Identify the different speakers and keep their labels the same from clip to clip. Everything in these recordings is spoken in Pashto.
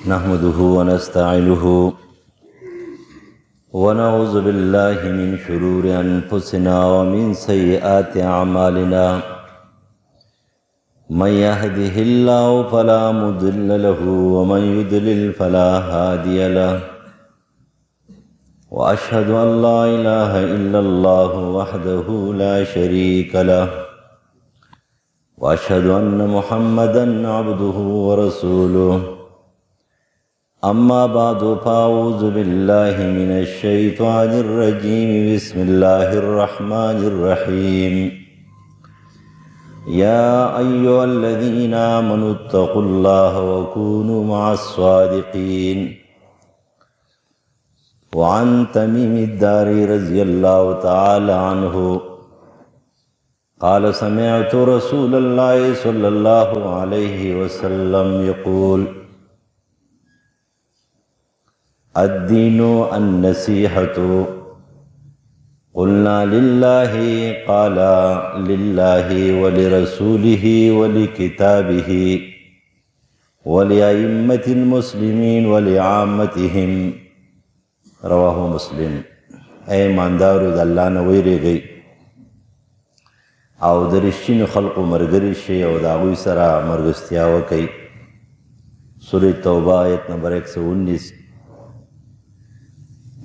Speaker 1: نحمده ونستعينه ونعوذ بالله من شرور أنفسنا ومن سيئات أعمالنا من يهده الله فلا مضل له ومن يضلل فلا هادي له وأشهد أن لا إله إلا الله وحده لا شريك له وأشهد أن محمدًا عبده ورسوله أما بعد فأعوذ بالله من الشيطان الرجيم بسم الله الرحمن الرحيم يا أيها الذين آمنوا اتقوا الله وكونوا مع الصادقين وعن تميم الداري رضي الله تعالى عنه قال سمعت رسول الله صلى الله عليه وسلم يقول الدين النصيحة قلنا لله قال لله ولرسوله ولكتابه ولأئمة المسلمين ولعامتهم رواه مسلم. اے ایماندارو د الله نه ویریږئ او د رښتینو خلقو ملګري شئ او د هغوی سره ملګرتیا وکئ. سورة توبه آیت نمبر 119.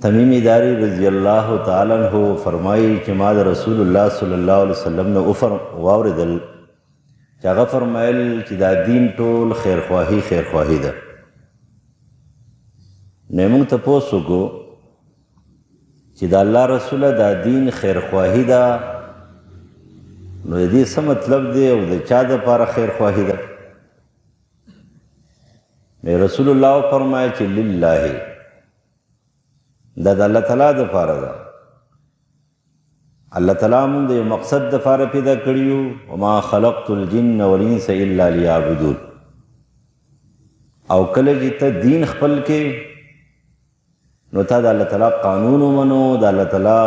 Speaker 1: تمیم داری رضی اللہ تعالی عنہ فرمائی چې ما د رسول الله صلی الله علیه وسلم نه واوریدل چې هغه فرمایل چې دا دین ټول خیرخواهي ده. نو موږ تپوس وکړو چې د الله رسوله دا دین خیرخواهي ده، نو د دې څه مطلب دی او د چا دپاره خیرخواهي ده؟ نو رسول الله فرمایل چې لله، دا د الله تعالی دپاره ده. الله تعالی موږ د یو مقصد دپاره پیدا کړي وما خلقت الجن والانس الا لیعبدون. او کله چې ته دین خپل کې نو تا د الله تعالی قانون ومنو، د الله تعالی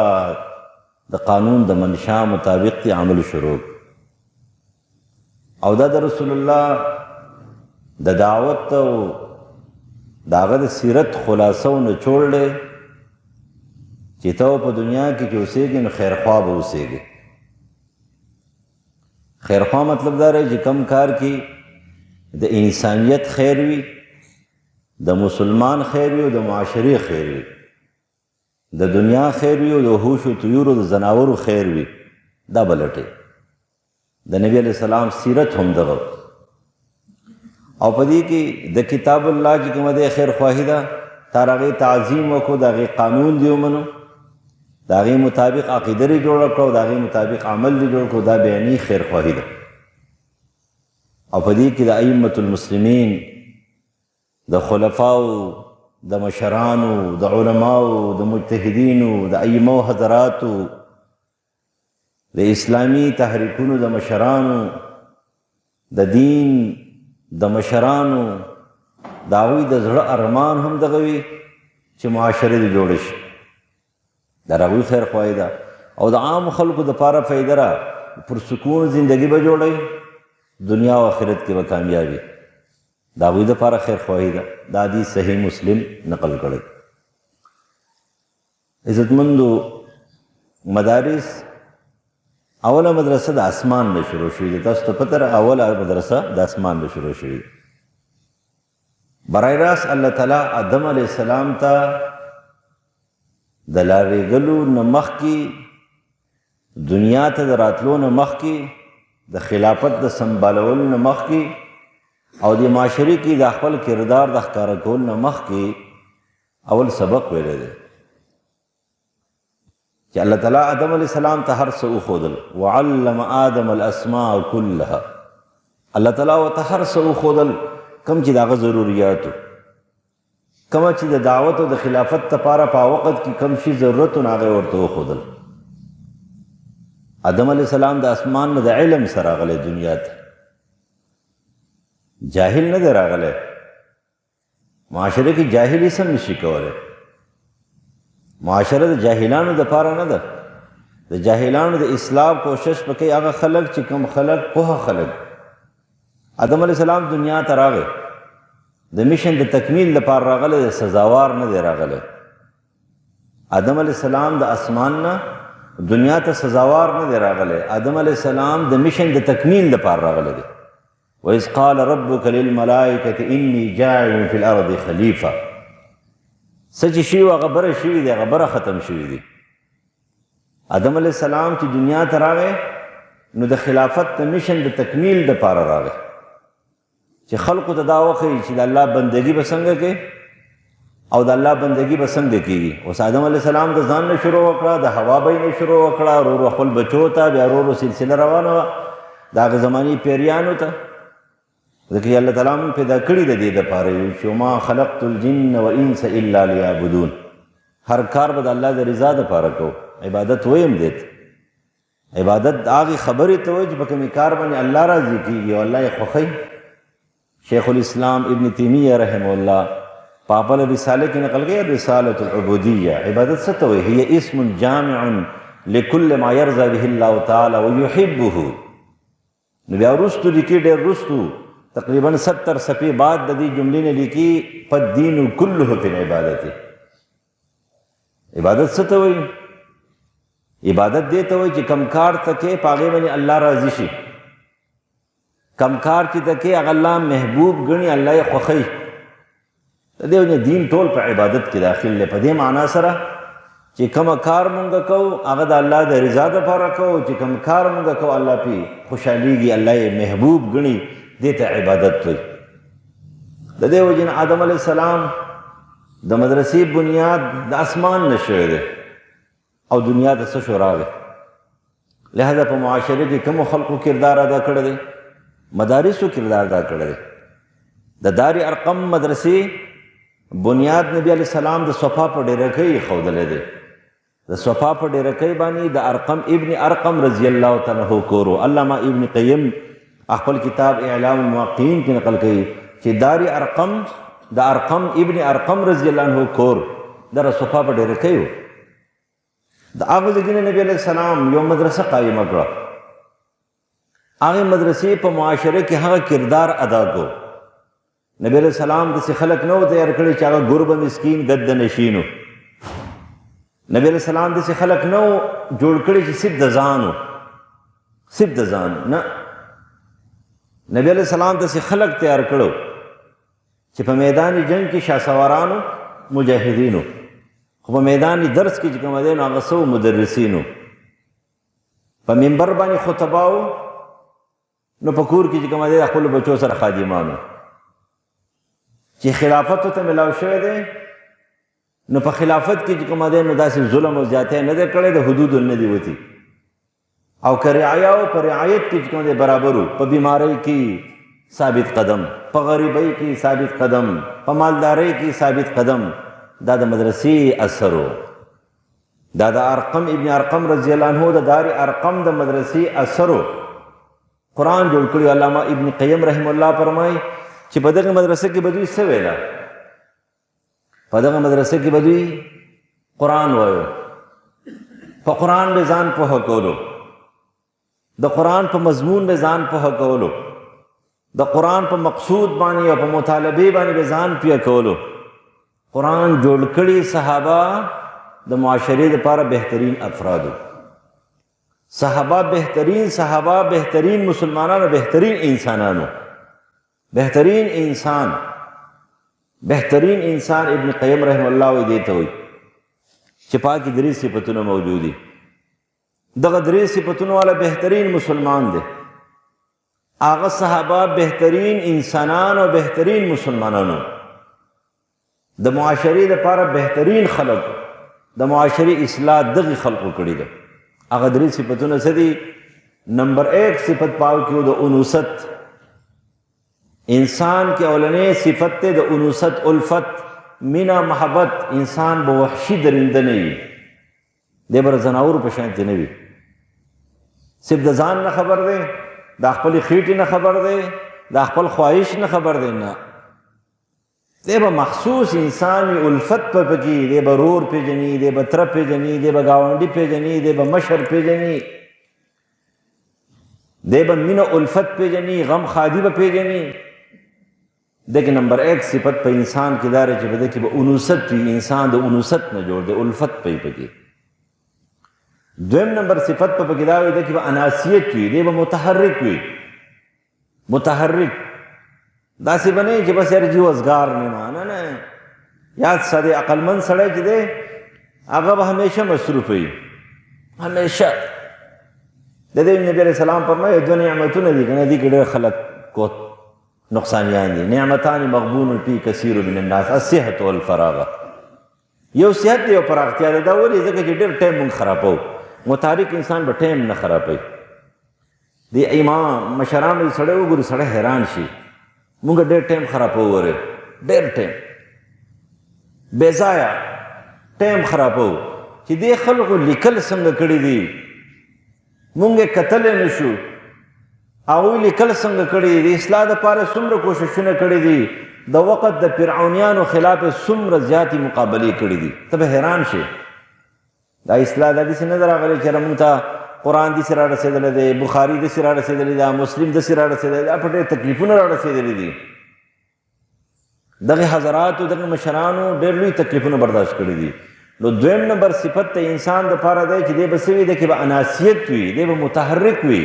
Speaker 1: د قانون د منشا مطابق تی عمل شروع، او دا د رسول الله د دعوت او د هغه د سیرت خلاصه او نچوړ دی چې ته په دنیا کې چې اوسېږي نو خیرخوا به اوسېږي. خیرخوا مطلب دا دی چې کم کار کې د انسانیت خیر وي، د مسلمان خیر وي او د معاشرې خیر وي، د دنیا خیر وي او د وحوش و طیور او د ځناورو خیر وي، دا به لټې. د نبي علیه السلام سیرت هم دغه، او په دې کې د کتاب الله چې کومه دی خیرخواهي ده، تا د هغې تعظیم وکړو، د هغې قانون دې ومنو، د هغې مطابق عقیده دې جوړه کړو، د هغې مطابق عمل دې جوړ کړو، دا بیاني خیرخواهي ده. او په دې کې د ائمة المسلمین، د خلفاو، د مشرانو، د علماو، د مجتهدینو، د ائمو حضراتو، د اسلامی تحریکونو د مشرانو، د دین د مشرانو، د هغوی د زړه ارمان هم دغه وي چې معاشرې دې جوړه شي، دا د هغوی خیرخواهي ده. او د عام خلکو دپاره فایده را پرسکون زندگی به جوړوي، دنیا او آخرت کې به کامیابي، د هغوی دپاره خیرخواهي ده. دا حدیث صحیح مسلم نقل کړی. عزتمندو، مدارس اوله مدرسه د اسمان نه شروع شوې ده. تاسو ته پته ده اوله مدرسه د اسمان نه شروع شوې ده. برای راست الله تعالی آدم علیه السلام ته د لارېږلو نه مخکې، دنیا ته د راتلو نه مخکې، د خلافت د سنبالولو نه مخکې، او د معاشرې کې د خپل کردار د ښکاره کولو نه مخکې اول سبق ویلی دی چې الله تعالی آدم علیه السلام ته هر څه وښودل. وعلم آدم الاسماء كلها. الله تعالی ورته هر څه وښودل کم چې د هغه ضروریاتو، کومه چې د دعوت او د خلافت دپاره په وخت کې کم شي ضرورت و هغه ورته وښودل. آدم علیه السلام د اسمان نه د علم سره راغلی دنیا ته، جاهل نه دی راغلی. معاشره کې جاهل هیڅ هم نشي کولی. معاشره د جاهلانو دپاره نه ده، د جاهلانو د اصلاح کوشش پکې هغه خلک چې کوم خلک پوهه خلک. آدم علیه السلام دنیا ته راغی، د میشن د تکمیل لپاره راغلی دی، سزاوار نه دی راغلی. آدم علیه السلام د اسمان نه دنیا ته سزاوار نه دی راغلی. آدم علیه السلام د میشن د تکمیل لپاره راغلی دی. وَإِذْ قَالَ رَبُّكَ لِلْمَلَائِكَةِ إِنِّي جَاعِلٌ فِي الْأَرْضِ خَلِيفَةً. څه چې شوي هغه بره شوي دی، هغه بره ختم شوي دي. آدم علیه السلام چې دنیا ته راغی نو د خلافت د میشن د تکمیل دپاره راغی، چې خلقو ته دا وښیي چې د الله بندګي به څنګه کوي او د الله بندګي به څنګه کېږي. اوس آدم علیه السلام د ځان نه شروع وکړه، د حوا بی نه شروع وکړه، ورو ورو خپل بچو ته، بیا ورو ورو سلسله روانه وه د هغه زماني پیریانو ته. ځکه الله تعالی موږ پیدا کړي د دې دپاره چې وما خلقت الجن والانس الا لیعبدون. هر کار به د الله د رضا دپاره کوو. عبادت ویم دی ته، عبادت د هغې خبرې ته وایي چې په کومې کار باندې الله راضي کېږي او الله یې خوښوي. شیخ الاسلام ابن تیمیه رحمه الله په خپله رساله کې نقل کوي رسالة العبودیه. عبادت څه ته وایي؟ هي اسم جامع لكل ما يرضى به الله تعالی ويحبه. نو بیا وروستو لیکي، ډېر وروستو تقریبا 70 صفحې بعد د دې جملې نه لیکي فالدین كله فی العبادت. عبادت څه ته وایي؟ عبادت دې ته وایي چې کم کار ته کې په هغې باندې الله راضي شي، کم کار چې ته کې هغه الله محبوب ګڼي، الله یې خوښوي. د دې وجې دین ټول په عبادت کې داخل دی. په دې معنا سره چې کومه کار مونږ کوو هغه د الله د رضا دپاره کوو، چې کوم کار مونږ کوو الله پې خوشحالېږي، الله یې محبوب ګڼي، دې ته عبادت وایي. د دې وجې نه آدم علیه السلام د مدرسې بنیاد د اسمان نه شوی دی او دنیا ته څه شو راغی. لہذا په معاشره کې کومو خلقو کردار ادا کړی دی؟ مدارسو کردار ادا کړی دی. د دار ارقم مدرسې بنیاد نبی علیه السلام د صفا په ډیرکۍ ښودلی دی. د صفا په ډیرکۍ باندې د ارقم ابن ارقم رضی الله تعالی عنه کور و. علامه ابن قیم خپل کتاب اعلام الموقعین کې نقل کوي چې دار ارقم د ارقم ابن ارقم رضی الله عنه کور د صفا په ډیرکۍ و. د هغه ځای نه نبی علیه السلام یو مدرسه قایمه کړه. هغې مدرسې په معاشره کې هغه کردار ادا کو. نبی علیه السلام داسې خلک نه و تیار کړي چې هغه ګربه مسکین ګده نشین و. نبی علیه السلام داسې خلک نه و جوړ کړي چې صرف د ځان و، صرف د ځان نه. نبی علیه السلام داسې خلک تیار کړو چې په میدان جنگ کې شهسوارانو مجاهدینو، خو په میدان درس کې چې کوم دی نو هغه څه مدرسینو، په منبر باندې خطبه و، نو په کور کې چې کوم دی خپلو بچو سره خادمانو. چې خلافت ته ملاو شوی دی نو په خلافت کې چې کوم دی نو داسې ظلم او زیاتی نه دی کړی، د حدودو نه دی وتي. او که رعایا و په رعایت کې چې کوم دی برابر و، په بیماری کې ثابت قدم، په غریبۍ کې ثابت قدم، په مالدارۍ کې ثابت قدم. دا د مدرسې اثر و. دا د ارقم ابن ارقم رضی الله عنه د دار ارقم د مدرسې اثر و. قرآن جوړ کړي. علامه ابن قیم رحم الله فرمایي چې په دغه مدرسه کې به دوی څه ویله؟ په دغه مدرسه کې به دوی قرآن وایو، په قرآن به ځان پوهه کولو، د قرآن په مضمون به ځان پوهه کولو، د قرآن په مقصود باندې او په مطالبې باندې به ځان پوهه کولو. قرآن جوړ کړي صحابه د معاشرې دپاره بهترین افرادو. صحابه بهترین، صحابه بهترین مسلمانانو، بهترین انسانانو. بهترین انسان، بهترین انسان ابن قیم رحم الله وی دیته وي چې پاکې درې صفتونه موجود دي. دغه درې صفتونو والا بهترین مسلمان دی. هغه صحابه بهترین انسانان او بهترین مسلمانانو، د معاشرې دپاره بهترین خلق، د معاشرې اصلاح دغې خلقو کړي ده. هغه درې صفتونه څه دي؟ نمبر 1 صفت پاو کې د انوست. انسان کې اولنې صفت ته د انوست، الفت، مینا، محبت. انسان به وحشي درنده نه وي، دی به زناور په شان نه وي. صرف د ځان نه خبر دی، د خپلې خېټې نه خبر دی، د خپل خواهش نه خبر دی، نه. دی به مخصوص انسان وي، الفت په پکې، دی به رور پېژني، دی به تره پېژني، دی به ګاونډي پېژني، دی به مشر پېژني، دی به مینه الفت پېژني، غم خادي به پېژني، دغه نمبر 1 صفت په انسان کې دا چې بده کې به انوثت وي، انسان د انوثت نه جوړ دی، الفت پکې. دویم نمبر صفت په کې دا وي چې به اناسیت وي، دی به متحرک وي، متحرک داسې بنه چې بس ارجی وزګار نه نه یاد ساده عقلمند سړی چې دی هغه به همیشه مصروف وي، همیشه. د دې نبی علیہ السلام فرمایي دوه نعمتونه دي کنه دي ډېر خلک کو نقصانیان دي. نعمتان مغبون فی کثیر من الناس الصحة والفراغ. یو صحت دی او پراختیا ده. دا ولې ځکه چې ډېر ټایم مونږ خرابوو. متحرک انسان به ټایم نه خرابوي. د امام مشرانو سړی وګوري سړی حیران شي مونږ ډېر ټایم خرابوو، ورې ډېر ټایم بې ځایه ټایم خرابوو چې دې خلکو لیکل څنګه کړي دي مونږ یې کتلی نه شو. هغوی لیکل څنګه کړي دي، د اصلاح دپاره څومره کوششونه کړي دي، د وخت د فرعونیانو خلاف یې څومره زیاتې مقابلې کړي دي. ته به حیران شې دا اصلاح دا داسې نه ده راغلی چې مونږ ته قرآن داسې را رسېدلی دی، بخاري داسې را رسېدلی ده، مسلم داسې را رسېدلی دا په ډېر تکلیفونه را رسېدلي دي. دغه حضراتو دغه مشرانو ډېر لوی تکلیفونه برداشت کړي دي. نو دویم نمبر صفت ته انسان دپاره دی چې دی به څه وي دی کې به اناسیت وي، دی به متحرک وي،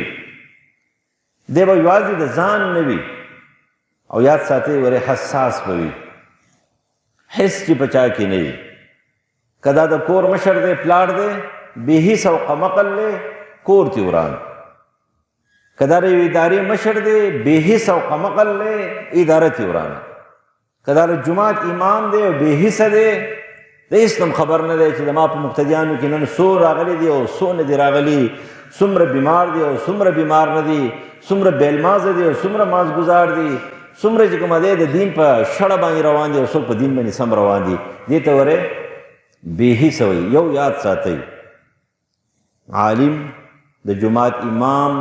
Speaker 1: دی به یوازې د ځان نه وي او یاد ساتئ ورې حساس به وي، حس چې په چا کې نه وي. که دا د کور مشر دی پلار دی بې حس او قمقل دی کور تې وران، که دا د یو ادارې مشر دی بې حس او قمقل دی اداره تې وران، که دا د جومات امام دی او بې حسه دی د هېڅ هم خبر نه دی چې زما په مقتدیانو کې نن څو راغلي دي او څو نه دي راغلي، څومره بیمار دي او څومره بیمار نه دي، څومره بیلمازه دي او څومره مازګزار دي، څومره چې کومه دی د دین په شړه باندې روان دي او څوک په دین باندې سم روان دي. دې ته ورې بې حسه وایي. یو یاد ساتئ عالم د جومات امام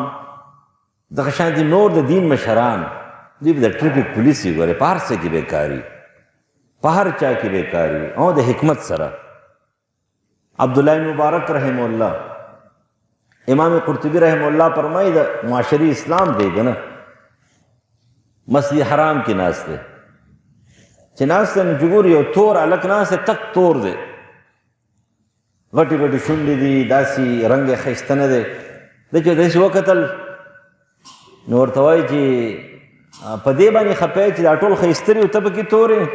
Speaker 1: دغه شانتې نور د دین مشران دوی به د ټریفک پولیس وي ګورې په هر څه کې بېکاري، په هر چا کې بېکاري او د حکمت سره. عبدالله مبارک رحمه الله امام قرطبي رحمه الله فرمایي د معاشري اسلام دی که نه مسجد حرام کې ناست دی چې ناست دی نو چې ګوري یو تور هلک ناست دی تک تور دی، غټې غټې شونډې دي، داسې رنګ یې ښایسته نه دی. ده چې داسې وکتل نو ورته وایي چې په دې باندې خفه یې چې دا ټول ښایسته دي او ته پکې تور یې؟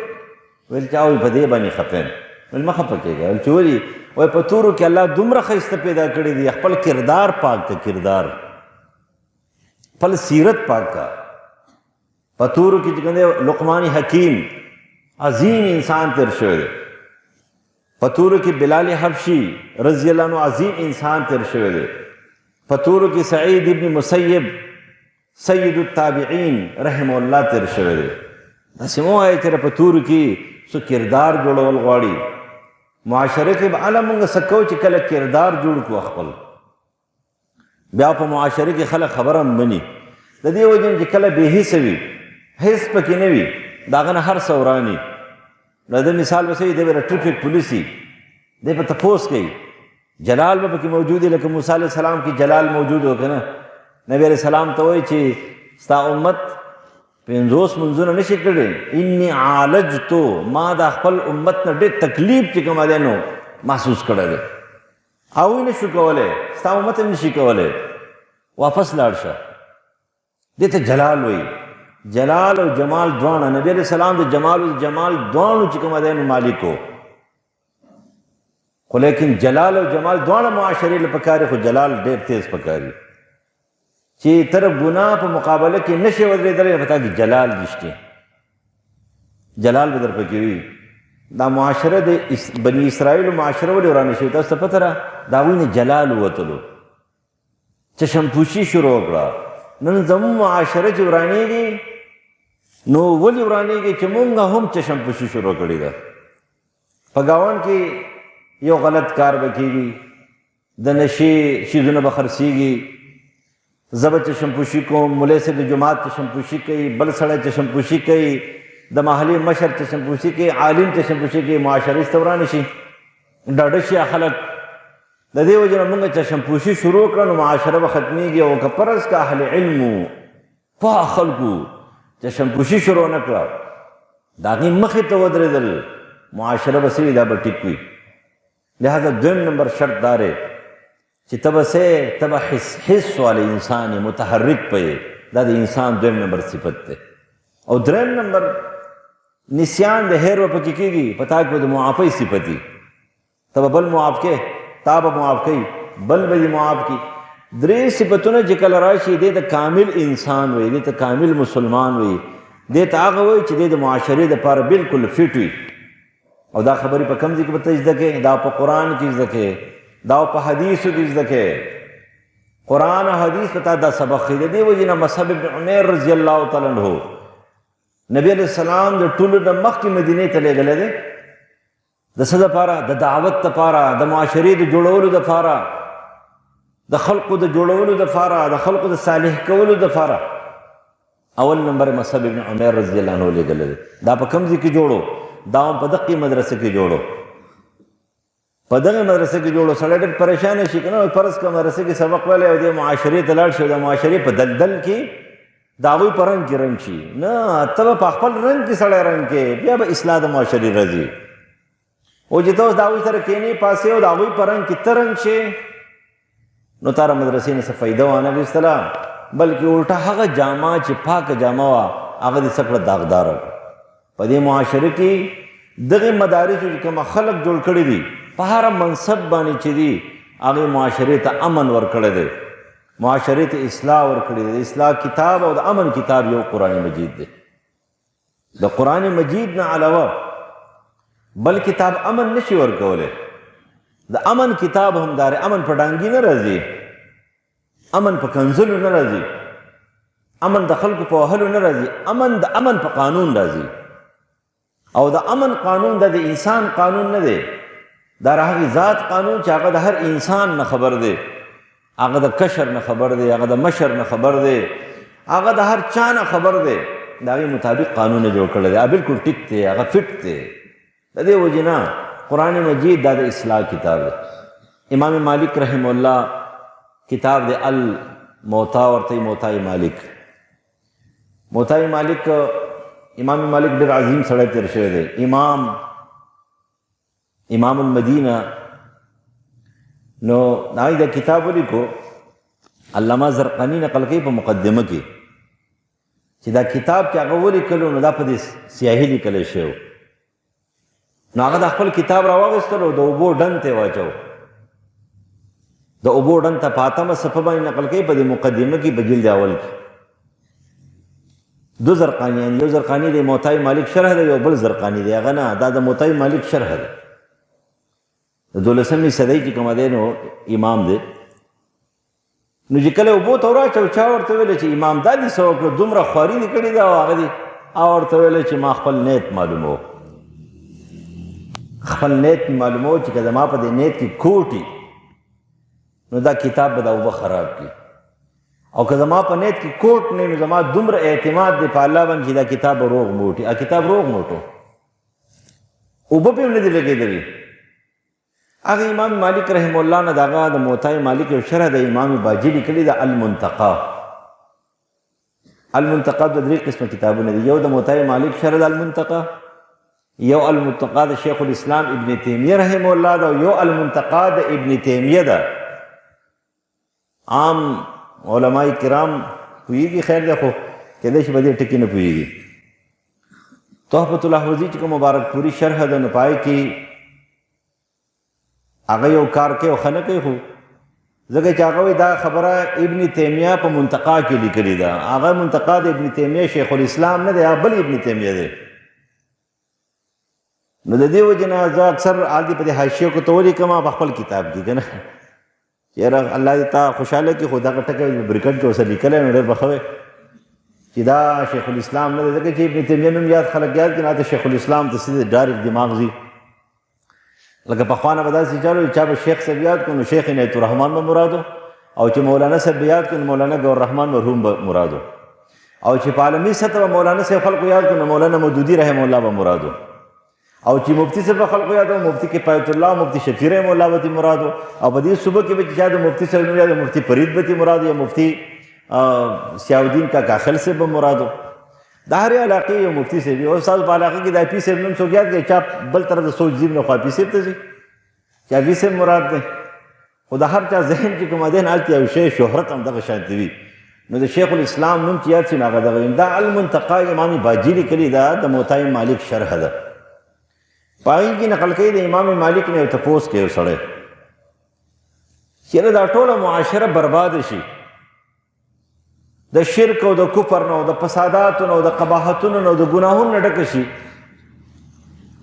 Speaker 1: ویل چا وایي په دې باندې خفه یم. ویل مه خفه کېږه. ویل چې ولې؟ وایي په تورو کې الله دومره ښایسته پیدا کړي دي، خپل کردار پاک کا، کردار خپل سیرت پاک کا. په تورو کې چې کوم دی لقمان حکیم عظیم انسان تیر شوی دی، په تورو کې بلال حبشي رضی الله عنه عظیم انسان تیر شوی دی، په تورو کې سعید ابن مسیب سید التابعین رحمه الله تیر شوی دی. داسې مه وایئ چې په تورو کې څو کردار جوړول غواړي. معاشره کې به هله مونږ څه کوو چې کله کردار جوړ کړو خپل، بیا په معاشره کې خلک خبره مني. د دې وجې چې کله بې حسه وي، حس پکې نه وي، د هغه نه هر څه وراني. نو د مثال به څه وي، دی به د ټریفک پولیس وي، دی به تپوس کوي، جلال به پکې موجود وي، لکه موسی علیه السلام کې جلال موجود و که نه. نبی علیه السلام ته وایي چې ستا امت 50 منځونه نشي کړی، انی عالجتو، ما د خپل امت نه ډېر تکلیف چې کومه دی نو محسوس کړی دی، هغوی نه شو کولی، ستا امت هم نشي کولی، واپس لاړ شه. دې ته جلال وایي. جلال او جمال دواړه، نبی علیہ السلام د جمال او جمال دواړو چې کومه دی نو مالک و، خو لیکن جلال او جمال دواړه معاشرې له پکار خو جلال ډېر تیز پکاري چې تر ګناه په مقابله کې نشي ودرېدلی، پتا کې جلال نشته، جلال به در پکې وي. دا معاشره د بني اسرائیلو معاشره ولې ورانه شوې تاسو ته پته ده؟ د هغوی نه جلال ووتلو، چشمپوشي شروع کړه. نن زموږ معاشره چې ورانېږي نو ولې ورانېږي چې مونږ هم چشمپوشي شروع کړې ده. په ګاونډ کې یو غلط کار به کېږي، د نشې شیزونه به خرڅېږي، زه به چشمپوشي کوم، مولوی صاحب د جومات چشمپوشي کوي، بل سړی چشمپوشي کوي، د محلې مشر چشمپوشي کوي، عالم چشمپوشي کوي، معاشرې څه ورانې شي، ډاډه شي خلک. د دې وجې نه مونږ چشمپوشي شروع کړه نو معاشره به ختمېږي. او که فرض که اهل علم پوه خلکو چشمپوشي شروع نه کړه د هغې مخې ته ودرېدل، معاشره به څه وي؟ دا به ټیک وي. لہذا دویم نمبر شرط دا دی چې ته به څه، ته به حس والی انسان یې، متحرک به یې. دا د انسان دویم نمبر صفت دی. او دریم نمبر نسیان د هیر به پکې کېږي، په تا کې به د معافۍ صفت وي. ته به بل معاف کې، تا به معاف کوي، بل به دې معاف کړي. درې صفتونه چې کله راشي دې ته کامل انسان وي، دې ته کامل مسلمان وي، دې ته هغه وایي چې دې د معاشرې دپاره بلکل فټ وي. او دا خبرې په کوم ځای کې به ته زده کوې؟ دا په قرآن کې زده کوې، دا په حدیثو کې زده کوې. قرآن او حدیث په تا دا سبق ښیي. د دې وجې نه مصعب بن عمیر رضی الله تعالی عنہ نبی علیہ السلام د ټولو نه مخکې مدینې ته لېږلی دی. د څه دپاره؟ د دعوت دپاره، د معاشرې د جوړولو دپاره، د خلقو د جوړولو دپاره، د خلقو د صالح کولو دپاره. اول نمبر مصعب بن عمیر رضی الله عنه لېږلی دی. دا په کوم ځای کې جوړو؟ دا هم په دقې مدرسه کې جوړو. په دغه مدرسه کې جوړو. سړی ډېر پریشانه شي که نه، فرض کړه مدرسه کې سبق ویلی او دې معاشرې ته لاړ شي او د معاشرې په دلدل کې د هغوی په رنګ کې رنګ شي. نه، ته به په خپل رنګ کې سړی رنګ کې، بیا به اصلاح د معاشرې راځي. او چې ته اوس د هغوی سره کښېنې پاسې او د هغوی په رنګ کې ته رنګ شې، نو تاره مدرسې نه څه فایده وانه اخیستله، بلکې الټه هغه جامه چې پاکه جامه وه هغه دې څه کړه؟ داغداره کړه. په دې معاشره کې دغې مدارسو چې کومه خلق جوړ کړي دي، په هر منصب باندې چې دي هغې معاشرې ته امن ورکړی دی، معاشرې ته اصلاح ورکړې دی. د اصلاح کتاب او د امن کتاب یو قرآن مجید دی. د قرآن مجید نه علاوه بل کتاب امن نشي ورکولی. د امن کتاب هم داره، امن په ډانګي نه راځي، امن په کنځلو نه راځي، امن د خلکو په وهلو نه راځي، امن د امن په قانون راځي. او د امن قانون د انسان قانون نه دی، دا د هغې ذات قانون چې هغه د هر انسان نه خبر دی، هغه د کشر نه خبر دی، هغه د مشر نه خبر دی، هغه د هر چا نه خبر دی. د هغې مطابق قانون یې جوړ کړی دی، هغه بلکل ټیک دی، هغه فټ دی. د دې وجې نه قرآن مجید دا د اصلاح کتاب دی. امام مالک رحم الله کتاب دی الموطا، ورته موطا مالک. موطا مالک، امام مالک ډېر عظیم سړی تېر شوی دی، امام المدینه. نو هغې دا کتاب ولیکو، علامه زرقاني نقل کوي په مقدمه کې چې دا کتاب چې هغه ولیکلو نو دا په دې سیاهي لیکلی شوی. نو هغه د خپل کتاب راواغېستلو، د اوبو ډنډ ته یې واچو. د اوبو ډنډ ته په 8مه صفحه باندې نقل کوي په دې مقدمه کې په جلد اول کې. دو زرقانیان، یو زرقانی دی موطا مالک شرح دی، یو بل زرقانی دی، هغه نه، دا د موطا مالک شرح دی. د 12مې صدۍ چې کومه دی نو امام دی. نو چې کله اوبو ته وراچو، چا ورته ویلی چې امام دا دې څه وکړه، دومره خواري دې کړې ده. او هغه دې ورته ویلی چې ما خپل نیت معلومو، خپل نیت معلومو چې که زما په دې نیت کې کوټي نو دا کتاب به دا اوبه خراب کړي، او که زما په نیت کې کوټ نه نو زما دومره اعتماد دی په الله باندې چې دا کتاب به روغ موټي. کتاب روغ موټو، اوبه پې هم نه دي لګېدلې. هغه امام مالک رحم الله نه د هغه د موطا مالک یو شرح د امام باجي لیکلي ده، المنتقا. المنتقا د 3 قسمه کتابونه دي، یو د موطا مالک شرح د المنتقا، یو المنتقا د شیخ الاسلام ابن تیمیه رحم الله ده، یو المنتقا د ابن تیمیه ده. عام علماء کرام پوهېږي، خیر دی، خو کېدای شي په دې ټکي نه پوهېږي. تحفة الاحوذي چې کوم مبارک پوري شرح ده نو پای کې هغه یو کار کوي او ښه نه کوي، خو ځکه چې هغه وایي دا خبره ابن تیمیه په منتقا کې لیکلې ده. هغه منتقا د ابن تیمیه شیخ الاسلام نه دی، هغه بل ابن تیمیه دی. نو د دې وجې نه زه اکثر هلته په دې حاشیو کې ته ولیکم په خپل کتاب کې که نه، یاره الله دې تا خوشحاله کړي. خو دغه ټکی برکټ کې اوسه لیکلی نو ډېر به ښه وی چې دا شیخ الاسلام نه دی، ځکه چې ابن تیمیه نوم یاد خلک یاد کړي، هلته شیخ الاسلام ته سیده ډایرکټ دماغ ځي. لکه پخوا نه به داسې چالو چا به شیخ صاحب یاد کړو نو شیخ عنایت الرحمن به مرادو، او چې مولانا صاحب یاد کړو نو مولانا ګوررحمان مرحوم به مرادو، او چې په عالمي سطح به مولانا صاحب خلکو یاد کړو نو مولانا مودودي رحم الله به مرادو، او چې مفتی صاحب خلکو یاد کړو مفتی کفایت الله، مفتی شفیع رحم الله به مرادو، او په دې صوبه کې به چې شاید مفتی صاحب نوم یاد مفتی فرید به مرادو، یا مفتی ضیاء الدین کا کاخل صاحب به مرادو. د هرې علاقې یو مفتي صاحب او ستاسو په علاقه کې د پیر صاحب نوم څوک یاد دی؟ چا بل طرف د سوچ ځي نو خوا پیر صاحب ته ځي چې پیر صاحب مراد دی. خو د هر چا ذهن چې کوم دی هلته یو شی شهرت همدغه شانتې وي. نو د شیخ الاسلام نوم چې یاد شي نو هغه دغه دا المنتقا امام باجي لیکلي ده د موطا مالک شرح ده. په هغې کې نقل کوي د امام مالک نه یو تپوس کوي یو سړی چېرې دا ټوله معاشره برباد شي د شرک او د کفر نه او د فساداتو نه او د قباحتونو نه او د ګناهونو نه ډکه شي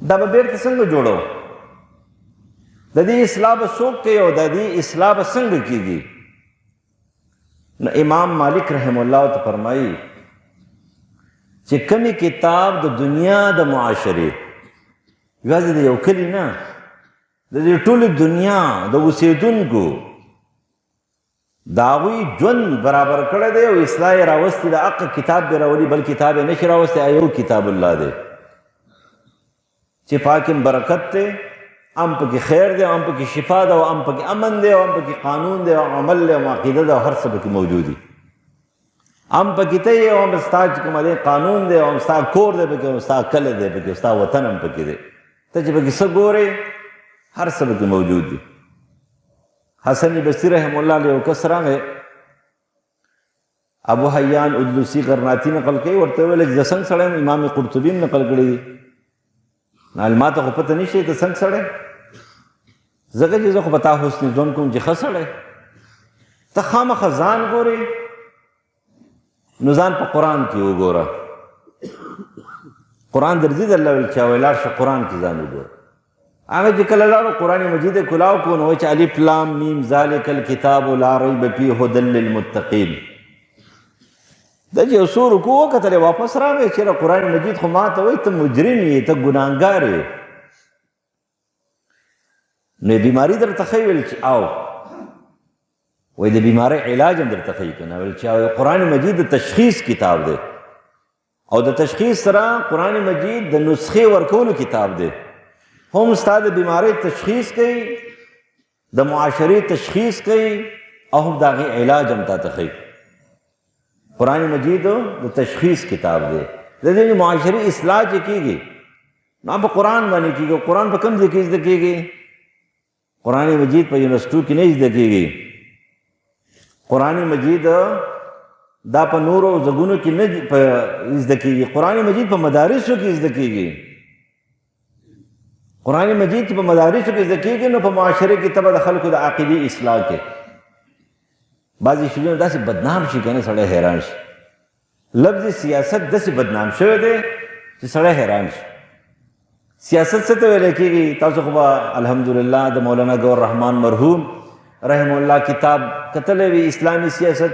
Speaker 1: دا به بیرته څنګه جوړو؟ د دې اصلاح به څوک کوي او د دې اصلاح به څنګه کېږي؟ نو امام مالک رحم الله ته فرمایي چې کومې کتاب د دنیا د معاشرې یوازې د یو کلي نه د دې ټولې دنیا د اوسېدونکو د هغوی ژوند برابر کړی دی او اصلاح یې راوستې د حق کتاب به راولي بل کتاب یې نشي راوستی یو کتاب الله دی چې پاک برکت دی ام پکې خیر دی ام پکې شفا ده او ام پکې امن دی او ام پکې قانون دی او عمل دی او عقیده ده او هر څه پکې موجود دي. ام پکې ته یې او ام ستا چې کوم دی قانون دی او ام ستا کور دی پکې او ستا کلی دی پکې او ستا وطن هم پکې دی. ته چې پکې څه ګورې هر څه پکې موجود دي. حسن بصري رحم الله علیه یو کس راغی ابو حیان اجلوسی غرناطي نقل کوي ورته ویل چې د څنګه سړی امام قرطبي هم نقل کړی دي. ما ته خو پته نشته ته څنګه سړی ځکه چې زه خو په تا حسن ظن کوم چې ښه سړی ته خامخا ځان ګورې نو ځان په قرآن کې وګوره. قرآن درځي د الله ویل چا ویل لاړ شه قرآن کې ځان وګوره. هغه چې کله لاړو قرآن مجید یې کلاو کړو نو وایي چې الف لام میم ذلک الکتاب لا ریب فیه هدی للمتقین. دا چې یو څو رکوع وکتلې واپس راغی چېرې قرآن مجید خو ما ته وایي ته مجرم یې ته ګناهګار یې. نو بیماري درته ښیي ویل چې او وایي د بیمارۍ علاج هم درته ښیي که نه ویل چې قرآن مجید د تشخیص کتاب دی او د تشخیص سره قرآن مجید د نسخې ورکولو کتاب دی. هم ستا د بیمارۍ تشخیص کوي د معاشرې تشخیص کوي او هم د هغې علاج هم تا ته ښیي. قرآن مجید د تشخیص کتاب دی. د دې معاشرې اصلاح چې کېږي نو په قرآن باندې کېږي. قرآن په کوم ځای کې زده کېږي؟ قرآن مجید په یونیورسټو کې نه زده کېږي. قرآن مجید دا په نورو ځګونو کې نه زده کېږي. قرآن مجید په مدارسو کې زده کېږي. قرآن مجید چې په مدارسو کې زده کېږي نو په معاشره کې تبه د خلکو د عقیدې اصلاح کې بعضې شیونه داسې بدنام شي که نه سړی حیران شي. لفظ سیاست داسې بدنام شوی دی چې سړی حیران شي. سیاست څه ته ویلی کېږي؟ تاسو خو به الحمدلله د مولانا گور رحمان مرحوم رحم الله کتاب کتلی وي اسلامي سیاست.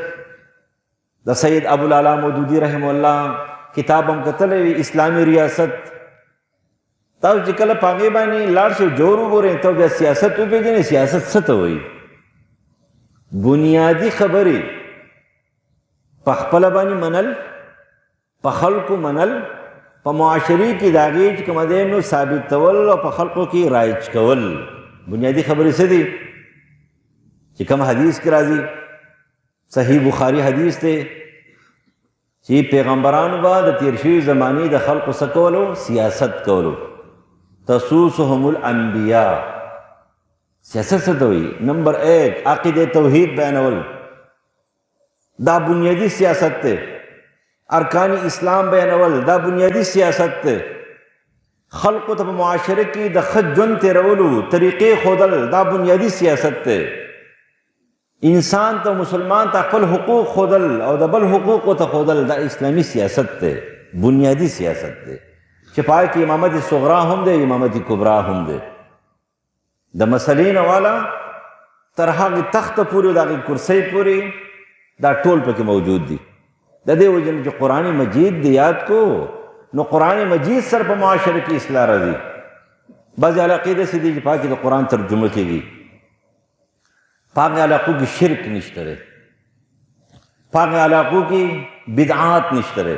Speaker 1: د سید ابوالعلا مودودي رحم الله کتاب هم کتلی وي اسلامي ریاست. تاسو چې کله په هغې باندې لاړ شئ جوړ وګورئ ته بیا سیاست وپېژنئ سیاست څه ته وایي. بنیادي خبرې په خپله باندې منل په خلکو منل په معاشرې کې د هغې چې کومه دی نو ثابتول او په خلکو کې رایج کول. بنیادي خبرې څه دي چې کوم حدیث کې راځي صحیح بخاري حدیث دی چې پیغمبرانو به د تیر شوي زمانې د خلکو څه کولو؟ سیاست کولو. تسوسهم الانبیاء. سیاست څه ته وایي؟ نمبر 1 عقیده توحید بیانول دا بنیادی سیاست دی. ارکان اسلام بیانول دا بنیادی سیاست دی. خلقو ته په معاشره کې د ښه ژوند تېرولو طریقې ښودل دا بنیادی سیاست دی. انسان ته مسلمان ته خپل حقوق ښودل او د بل حقوقو ته ښودل دا اسلامي سیاست دی. بنیادی سیاست دی چې په هغې کې امامت صغرا هم دی امامت کبرا هم دی. د مسلې نه والا تر هغې تخته پورې او د هغې کرسۍ پورې دا ټول پکې موجود دي. د دې وجې نه چې قرآن مجید دی یاد کو نو قرآن مجید سره په معاشره کې اصلاح راځي. بعضې علاقې داسې دي چې په هغې کې د قرآن ترجمه کېږي. په هغې علاقو کې شرک نشته دی. په هغې علاقو کې بدعات نشته دی.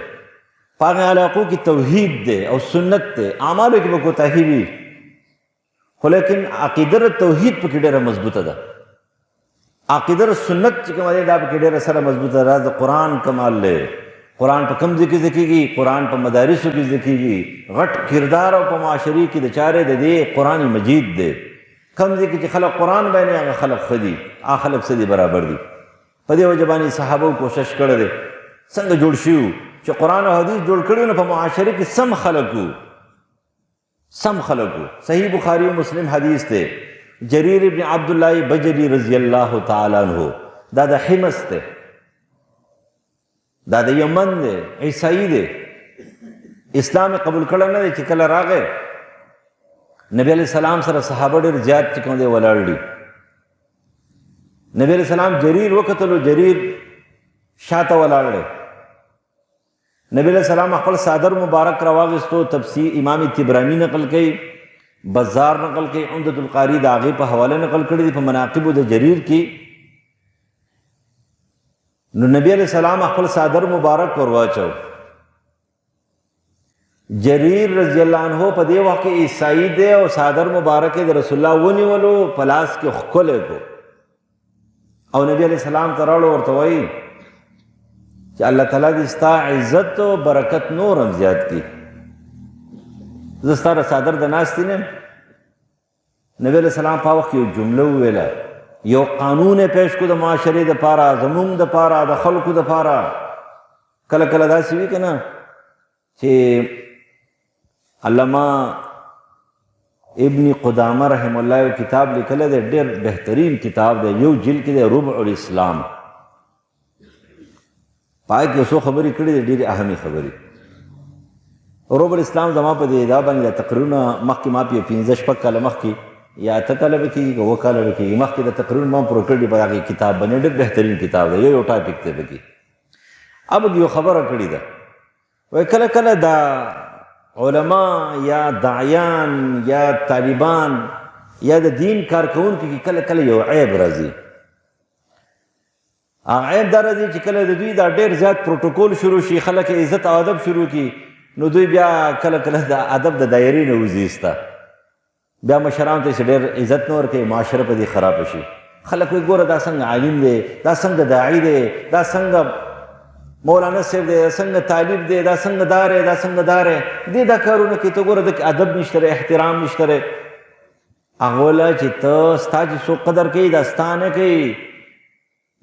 Speaker 1: په هغې علاقو کې توحید دی او سنت دی. اعمالو کې به کوتاهي وي خو لیکن عقیده توحید پکې ډېره مضبوطه ده. عقیده سنت چې کومه دی دا پکې ډېره سره مضبوطه ده. د قرآن کمال دی. قرآن په کوم ځای کې زده کېږي؟ قرآن په مدارسو کې زده کېږي. غټ کردار او په معاشري کې د چارې د دې قرآن مجید دی. کوم ځای کې چې خلک قرآن بیانوي هغه خلک ښه دي، هغه خلک څه دي؟ برابر دي. په دې وجه باندې صحابو کوشش کړی دی څنګه جوړ شي چې قرآن او حدیث جوړ کړي نو په معاشره کې سم خلک وو، سم خلک وو. صحیح بخاری و مسلم حدیث دی. جریر ابن عبداللہ بجلی رضی اللہ تعالی عنہ دا د حمص دی، دا د یمن دی، عیسائی دی. اسلام قبول کړی نه دی. چې کله راغی نبی علیہ السلام سره صحابه ډېر زیات چې کوم دی ولاړ دي. نبی علیہ السلام جریر وکتلو، جریر شاته ولاړ دی. نبی علیہ السلام خپل صادر مبارک راواغستو. تفسیر امام طبرانی نقل کوي، بزار نقل کوي، عمدۃ القاری د هغې په حواله نقل کړی دی په مناقبو د جریر کې. نو نبی علیہ السلام خپل صادر مبارک ور واچو. جریر رضی اللہ عنہ په دې وخت کې عیسائی دی او صادر مبارک د رسول الله ونیولو، په لاس کې ښکلی کو او نبی علیہ السلام ته راوړو، ورته وایي چې الله تعالی دې ستا عزت او برکت نور هم زیات کړي. زه ستا د صادر د ناستې نه یم. نبی علیہ السلام په وخت کې یو جمله وویله، یو قانون یې پیش کړو د معاشرې دپاره، زمونږ دپاره، د خلکو دپاره. کله کله داسې وي که نه چې علامه ابن قدامه رحم الله یو کتاب لیکلی دی، ډېر بهترین کتاب دی، یو جلد کې دی، ربع الاسلام. پای کې څو خبرې کړي دي، ډېرې اهمې خبرې. ربع الاسلام زما په دې دا باندې د تقریرونه مخکې ما په 15-16 کاله مخکې یا 8 کاله به کېږي که 9 کاله به کېږي مخکې د تقریرونه ما پوره کړي په هغې کتاب باندې. ډېر بهترین کتاب دی، یو ټاپک دی پکې. اب یو خبره کړې ده، وایي کله کله دا علما یا داعیان یا طالبان یا د دین کارکوونکي کې کله کله یو عیب راځي. عیب دا راځي چې کله د دوی دا ډېر زیات پروتوکول شروع شي، خلک عزت او ادب شروع کړي، نو دوی بیا کله کله د ادب د دایرې نه وځي ایسته. بیا مشرانو ته یې ډېر عزت نه ورکوي، معاشره په دې خرابه شي. خلک وایي ګوره دا څنګه عالم دی، دا څنګه داعي دی، دا څنګه مولانا صاحب دی، دا څنګه طالب دی، دا څنګه دار دی، دا څنګه دار دی. دې دا کارونه کوي. ته ګوره د ادب نشته دی، احترام نشته دی. هغه ویله چې ته ستا چې څوک قدر کوي دا ستا نه کوي،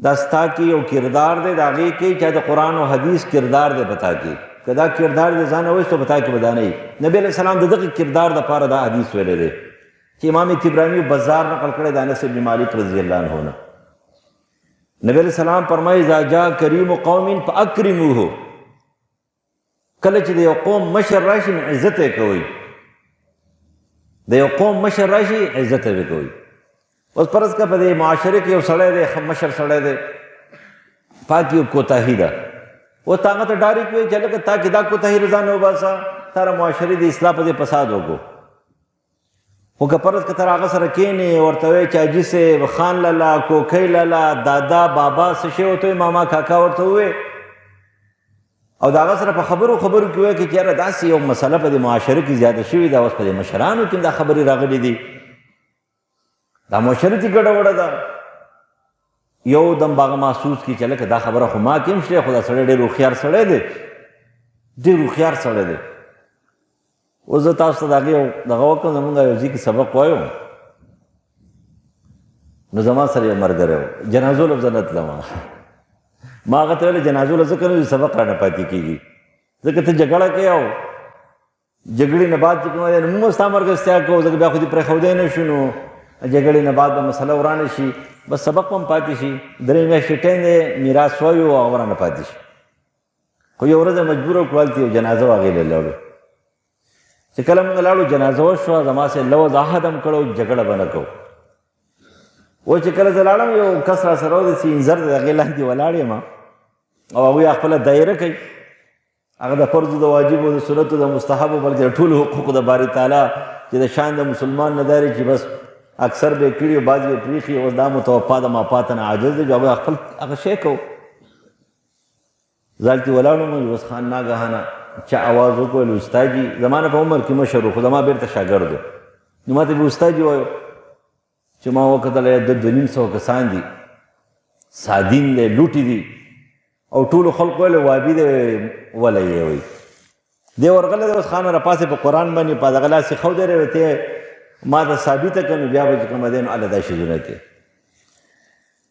Speaker 1: دا ستا کې یو کردار دی، د هغې کې چې د قرآن او حدیث کردار دی پتا کې. که دا کردار د ځانه وایستو پتا کې به دا نه وي. نبی علیہ السلام د دغه کردار دپاره دا حدیث ویلی دی چې امام طبراني بزار نقل کړی د انس بن مالک رضی الله عنه نه. نبی علیہ السلام فرمایي اذا جاء کریم قوم فاکرموه. کله چې د یو قوم مشر راشي نو عزت یې کوئ. د یو قوم مشر راشي عزت یې کوئ. اوس فرض که په دې معاشره کې یو سړی دی، مشر سړی دی، پاتې یو کوتاهي ده، او تا هغه ته ډایرکټ وایي چې هلکه تا کې دا کوتاهي له ځانه وباسه، تا د معاشرې د اصلاح په دې فساد وکړو. خو که فرض که تر هغه سره کښېنې ورته وایي چې حاجي صاحب، خان لالا، کوکی لالا، دادا، بابا څه شی ورته وایي، ماما، کاکا ورته ووایي، او د هغه سره په خبرو کې وایي چې یاره داسې یو مسله په دې معاشره کې زیاته شوې ده، اوس په دې مشرانو کې دا خبرې راغلي دي، دا معاشرتي ګډوډه ده. یو دم به هغه محسوس کړي چې هلکه دا خبره خو ما کې هم شته، خو دا سړی ډېر هوښیار سړی دی، ډېر هوښیار سړی دی. اوس زه تاسو ته د هغې دغه وکړم، زمونږ یو ځای کې سبق وایم، نو زما سره یو ملګری و، جنازو له زه نه تلم. ما هغه ته ویل جنازو له ځکه نه سبق رانه پاتې کېږي، ځکه ته جګړه کوې او جګړې نه بعد چې کوم دی نو موږ ستا مرګستیا کوو، ځکه بیا خو دې پرېښودی نه شو، نو جګړې نه بعد به مسله ورانه شي، بس سبق هم پاتې شي. 3 میاشتې ټایم دی، میراث وایو او هغه ورانه پاتې شي. خو یو ورځ مجبوره کړو هلته یو جنازه وه، هغې له لاړو. چې کله موږ لاړو جنازه وشوه، زما سره لوظ عهد هم کړی، جګړه به نه کوو. و چې کله زه لاړم یو کس را سره و، داسې انځر د هغې لاندې ولاړ یم او هغوی خپله دایره کوي، هغه د فرضو د واجبو د سنتو د مستحبو بلکې د ټولو حقوقو د باري تعالی چې د شان د مسلمان نه داري چې بس اکثر به کړي او بعض به پریښي، اوس دا متوفا د مافات نه عاجز دی، هغوی خپل هغه شی کوو. زه هلتې ولاړم، یوس خان ناګهانه چا اواز وکړل، استاد جي، زما نه په عمر کې مشر و، خو زما بېرته شاګرد و، نو ما ته به استاد جي وایو. چې ما وکتل 200 کسان دي، سادین دی، لوټي دي، او ټولو خلکو ویل وابي دی ولی یې وایي دی ورغلی دی اوس خان راپاسې په قرآن باندې په دغه لاس یې ښودی دی ته ما ته ثابته کړه نو بیا به چې کومه دی نو هله دا شیزونه کې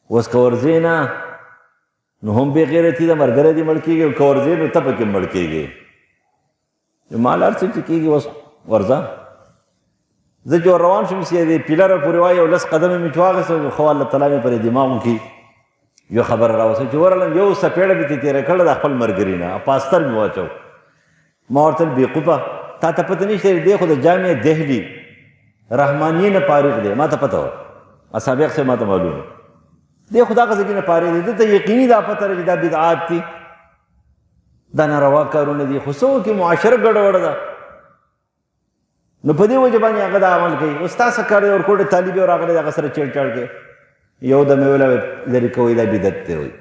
Speaker 1: اوس که ورځې نه نو هم بې غیرتي ده ملګری دې مړ کېږي او که ورځې نو ته پکې مړ کېږي مال هر څه چې کېږي اوس ورځه زه چې ور روان شوم چې د پیلره پورې وایي او لس قدمه مې چې واخېستو خو الله تعالی مې پرې دماغو کې یو خبره راوسته چې ورغلم یو څپېړه مې ترې تېره کړه د خپل ملګري نه په استر مې واچو ما ورته ویل بېقوفه تا ته پته نشته دی خو د جامع دهلي رحمانیې نه فارغ دی ما ته پته وه اصابق صاحب ما ته معلوم دی خو دغه ځکې نه فارغ دی دلته یقیني دا پته ده چې دا بدعات دي دا ناروا کارونه دي خو څه وکړي معاشره ګډوډه ده نو په دې وجه باندې هغه دا عمل کوي اوس تا څه کار دی ورکوټې طالب یې راغلی هغه سره چیړ چاړ کوي یو دم یې ویله لرې کوئ دا بدعت دی وایي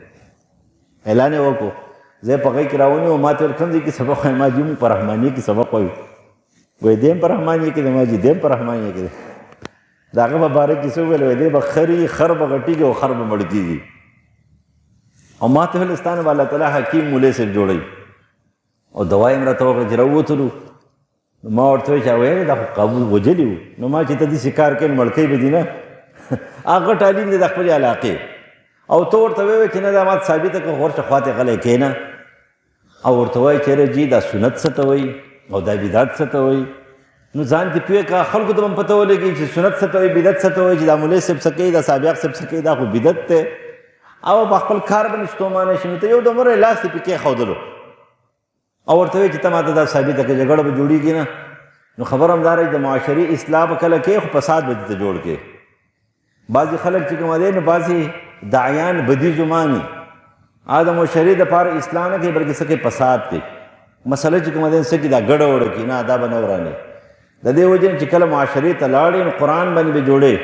Speaker 1: اعلان یې وکړو زه په هغې کې راونیو ما ته ویل کوم ځای کې سبق وایم ما جي موږ په رحمانیې کې سبق وایو وایي دی هم په رحمانیې کې دی ما جي دی هم په رحمانیې کې دی د هغه په باره کې څه وویل وایي دی به خري خر به غټېږي او خر به مړ کېږي او ما ته ویل ستا نه به الله تعالی حکیم مولوی صاحب جوړوي او دوا یې م راته وکړه چې راووتلو نو ما ورته وایي چې ویل دا خو قابو وجلي وو نو ما چې ته داسې کار کوې نو مړکۍ به دي نه هغه تعلیم دی د خپلې علاقې او ته ورته ووایې چې نه دا ماته ثابته کړه ورشه خواته غلی کښېنه او ورته وایي چې یاره جي دا سنت څه ته وایي او دا بدعت څه ته وایي نو ځان دې پوه کړه خلکو ته به هم پته ولګي چې سنت څه ته وایي بدعت څه ته وایي چې دا مولوی صاحب څه کوي دا سابق صاحب څه کوي دا خو بدعت دی او په خپل کار باندې ستومانه شي نو ته یو دمره لاس دې پې کېښودلو او ورته وایي چې ته ماته دا ثابته کړه جګړه به جوړېږي نه نو خبر هم دا دی د معاشري اصلاح به کله کوې خو فساد به دې ته جوړ کړې بعضې خلک چې کوم دی نو بعضې داعیان بدي زماني د معاشرې دپاره اصلاح نه کوي بلکې څه کوي فساد کوي مسله چې کوم دی څه کوي دا ګډه وړه کوي نه دا به نه ورانې د دې وجې نه چې کله معاشرې ته لاړې نو قرآن باندې به جوړې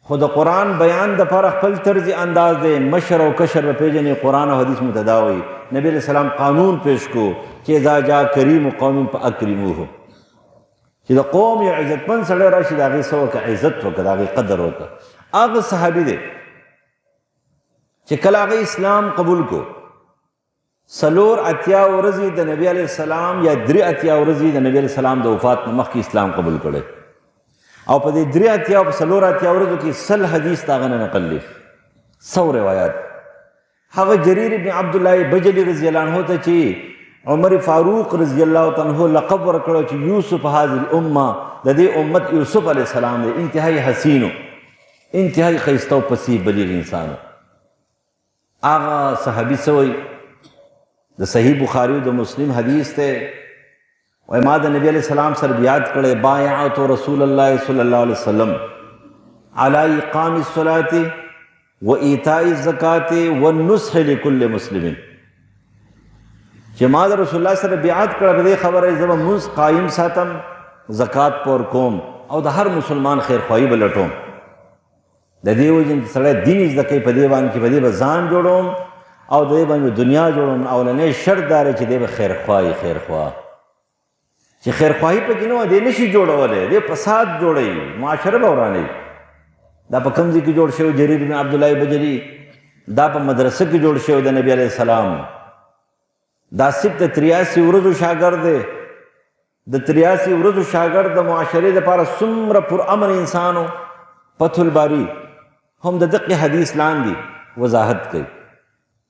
Speaker 1: خو د قرآن بیان دپاره خپل طرز انداز دی مشر او کشر به پېژنې قرآن او حدیث متدا وایي نبي علیه السلام قانون پیش کو چې اذا جاء کریم قوم فاکرموه چې د قوم یو عزتمند سړی راشي د هغې څه وکړه عزت وکړه د هغې قدر وکړه هغه صحابي دی چې کله هغه اسلام قبول کو 4 ورځې د نبي علیه السلام یا 3 ورځې د نبي علیه السلام د وفات نه مخکې اسلام قبول کړی او په دې 3 او په 4 ورځو کې 100 حدیث د هغه نه نقل دی 100 روایات هغه جریر ابن عبدالله بجلی رضی الله عنه ته چې عمر فاروق رضی الله عنه لقب ورکړو چې یوسف هذه الامه د دې امت یوسف علیه السلام دی انتهایی حسینو انتهایی ښایسته او فصیح بلیغ انسان هغه صحابي څه وایي د صحیح بخاري او د مسلم حدیث ته وایي ما د نبي علیه السلام سره بیعت کړی بایعت رسول الله صلی الله علیه وسلم علی اقام الصلاة و ایتاء الزکاة والنصح لكل مسلم چې ما د رسول الله سره بیعت کړه په دې خبره زه به مونځ قایم ساتم زکات پور کوم او د هر مسلمان خیرخواهي به لټوم د دې وجې چې سړی دین زده کوي په دې باندې چې په دې به ځان جوړوم او د دې باندې دنیا جوړوم اولنی شرط دا دی چې دی به خیرخواه چې خیرخواهي پکې نه وه دی نشي جوړولی دی فساد جوړوي معاشره به ورانوي دا په کوم ځای کې جوړ شوی جریر بن عبدالله بجلی دا په مدرسه کې جوړ شوی د نبي علیه السلام دا صرف د 83 ورځو شاګرد دی د 83 ورځو شاګرد د معاشرې دپاره څومره پرامن انسان و فتح الباري هم د دقې حدیث لاندې وضاحت کوي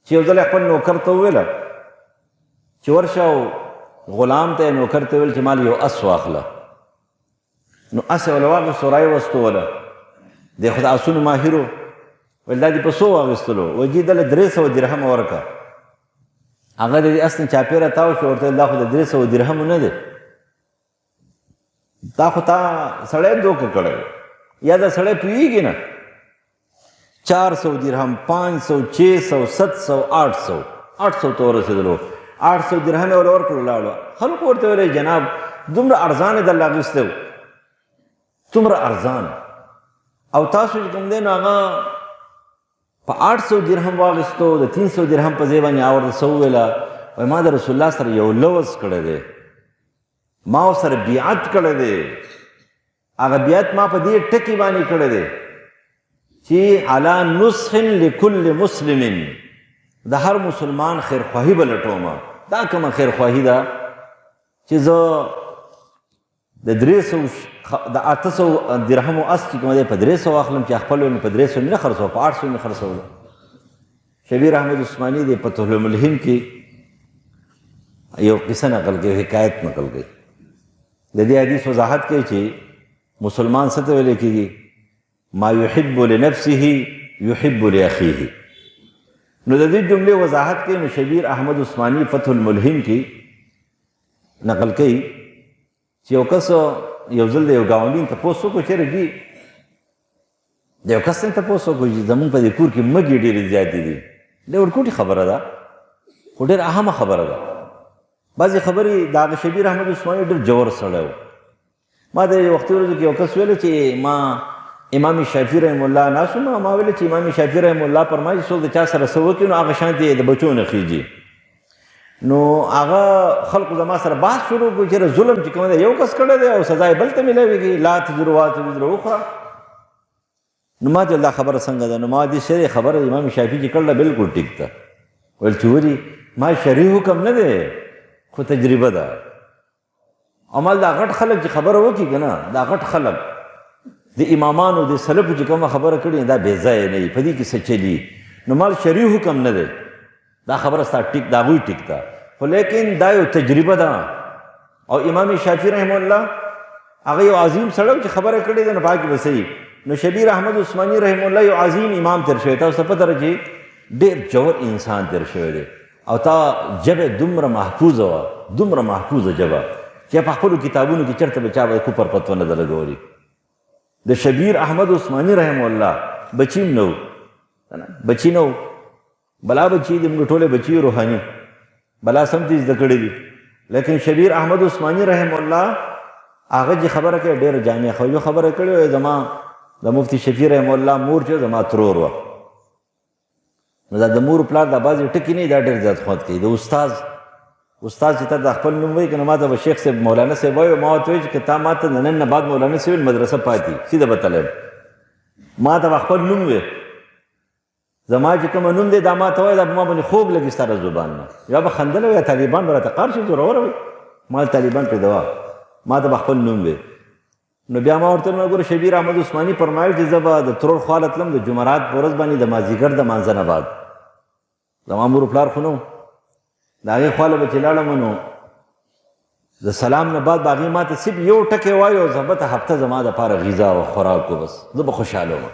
Speaker 1: چې یو ځل خپل نوکر ته وویله چې ورشه او غلام ته نوکر ته ویل چې مال یو اس واخله نو اس یې وله واخېستو راوستوله دی خو د اسونو ماهر و ویل دا دې په څو واخېستلو وایي جي دله 300 درهمه ورکړه هغه د دې اس نه چاپېره تاو شو ورته دا خو د 300 درهمو نه دی دا خو تا سړی دوکه کړی یا دا سړی پوهېږي نه 400 درهم 500 600 700 800 ته ورسېدلو 800 درهم یې ورله ورکړو لاړو خلکو ورته ویلی جناب دومره ارزان یې درله اخیستی و دومره ارزان او تاسو چې کوم دی نو هغه په 800 درهم واخېستو د 300 درهم په ځای باندې ورته څه وویله وایي ما د رسول الله سره یو لوز کړی دی ما ورسره بیعت کړی دی هغه بیعت ما په دې ټکي باندې کړی دی چې علی نصح لکل مسلم د هر مسلمان خیرخواهي به لټوم. دا کومه خیرخواهي ده چې زه د 800 درهمو اس چې کوم دی په 300 اخلم، چې خپل مې په 300 نه خرڅوه، په 800 مې خرڅوله. شبیر احمد عثماني د فتح الملهم کې یو قصه نقل کوي، حکایت نقل کوي. د دې حدیث وضاحت کوي چې مسلمان څه ته ویل کېږي؟ ما يحب لنفسه يحب لاخيه. نو د دې جملې وضاحت کوي. نو شبیر احمد عثماني فتح الملهم کې نقل کوي چې یو کس یو ځل د یو ګاونډي نه تپوس وکړو چېرې جي د یو کس نه تپوس وکړو چې زمونږ په دې کور کې مږې ډېرې زیاتې دي. ډېر ورکوټې خبره ده، خو ډېر اهمه خبره ده. بعضې خبرې د هغه شبیر احمد عثماني ډېر جوور سړی و. ما د وختي ورځو کې یو کس ویلی چې ما امام شافعي رحم الله ناست وم، ما ویل چې امام شافعي رحم الله فرمایي چې څوک د چا سره څه وکړي نو هغه شانتې د بچو نه خیږي. نو هغه خلقو زما سره بحث شروع کړو چې ظلم چې کوم دی یو کس کړی دی او سزا یې بل ته میلاویږي، لا تزر وازر وزر اخرى. نو ما ته دا خبره څنګه ده؟ نو ما دې شرعي خبره امام شافعي چې کړله بلکل ټیک ده. ویل چې ولې؟ ما شرعي حکم نه دی خو تجربه ده. عمل دا غټ خلک چې خبره وکړي که نه، دا غټ خلک د امامانو د سلفو چې کومه خبره کړې دا بې ځایه نه وي، په دې کې څه چلي. نو مال شرعي حکم نه دی، دا خبره ستا ټیک د هغوی ټیک ده، خو لیکن دا یو تجربه ده. او امام شافعي رحم الله هغه یو عظیم سړی چې خبره کړې ده نو په هغه کې به صحیح. نو شبیر احمد عثماني رحم الله یو عظیم امام تېر شوی، تاسو ته پته ده چې ډېر جوور انسان تېر شوی دی. او تا ژبه دومره محفوظه وه، دومره محفوظه ژبه چې په خپلو کتابونو کې چېرته به چا به کفر فتوه نه ده لګولې. د شبیر احمد عثماني رحم الله بچی هم نه و، بچی نه و، بلا بچی دي موږ ټولې بچي روحاني بلا سمتې زده کړي دي. لیکن شبیر احمد عثماني رحم الله هغه چې خبره کوي ډېره جامع خو خبره کړې وه. زما د مفتي شفیع رحم الله مور چې زما ترور وه. نو دا د مور پلار دا بعضې ټکي نه دا ډېر زیات خوند کوي. د استاد چې ته د خپل نوم وایي که نه ما ته به شیخ صاحب مولانا صاحب وایي، ما ورته وایي چې که تا ما ته د نن نه بعد مولانا صاحب مدرسه پاتې سیده به تللی، ما ته به خپل نوم وایي. زما چې کومه نوم دی دا ما ته وایي، دا به ما باندې خوږ لګي ستا د زبان نه. یا به خندلی وایي طالبان به راته قار شي زوروره وایي، ما طالبان پرې دوا، ما ته به خپل نوم وایي. نو بیا ما ورته ویل ګوره شبیر احمد عثماني فرمایل چې زه به د ترور خوا تلم د جمعرات په ورځ باندې د مازدیګر د مانځه نه بعد. زما مور پلار خو نه و، د هغې خوا له به چې لاړم نو د سلام نه بعد به هغې ما ته صرف یو ټکی وایي او زه به ته هفته زما دپاره غذا او خوراک و، بس زه به خوشحاله وم.